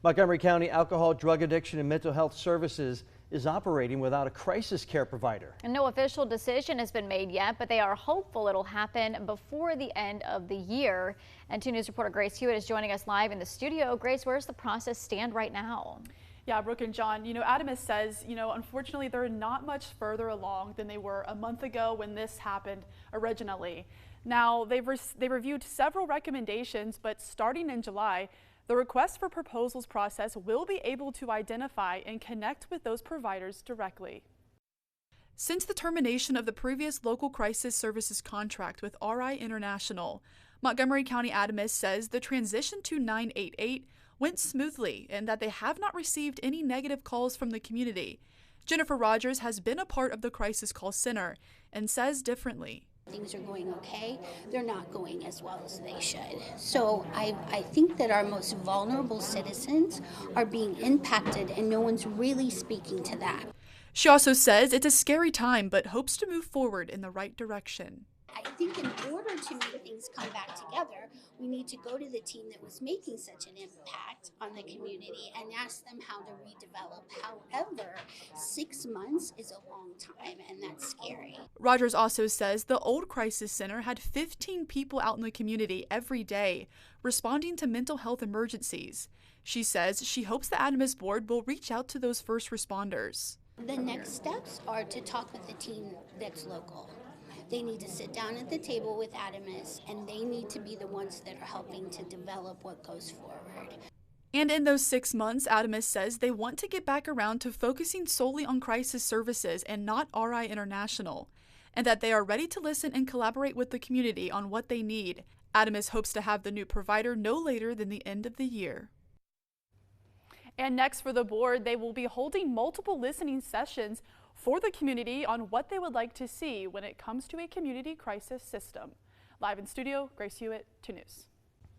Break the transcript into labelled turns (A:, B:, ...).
A: Montgomery County Alcohol, Drug Addiction, and Mental Health Services is operating without a crisis care provider.
B: And no official decision has been made yet, but they are hopeful it'll happen before the end of the year. And 2 News reporter Grace Hewitt is joining us live in the studio. Grace, where's the process stand right now?
C: Yeah, Brooke and John, ADAMHS says, unfortunately they're not much further along than they were a month ago when this happened originally. Now, they reviewed several recommendations, but starting in July, the request for proposals process will be able to identify and connect with those providers directly. Since the termination of the previous local crisis services contract with RI International, Montgomery County ADAMHS says the transition to 988 went smoothly and that they have not received any negative calls from the community. Jennifer Rogers has been a part of the crisis call center and says differently.
D: Things are going okay. They're not going as well as they should. So I think that our most vulnerable citizens are being impacted and no one's really speaking to that.
C: She also says it's a scary time but hopes to move forward in the right direction.
D: I think in order to make things come back together, we need to go to the team that was making such an impact on the community and ask them how to redevelop. However, 6 months is a long time, and that's scary.
C: Rogers also says the old crisis center had 15 people out in the community every day responding to mental health emergencies. She says she hopes the ADAMHS board will reach out to those first responders.
D: The next steps are to talk with the team that's local. They need to sit down at the table with ADAMHS, and they need to be the ones that are helping to develop what goes forward.
C: And in those 6 months, ADAMHS says they want to get back around to focusing solely on crisis services and not RI International, and that they are ready to listen and collaborate with the community on what they need. ADAMHS hopes to have the new provider no later than the end of the year. And next for the board, they will be holding multiple listening sessions for the community on what they would like to see when it comes to a community crisis system. Live in studio, Grace Hewitt, 2 News.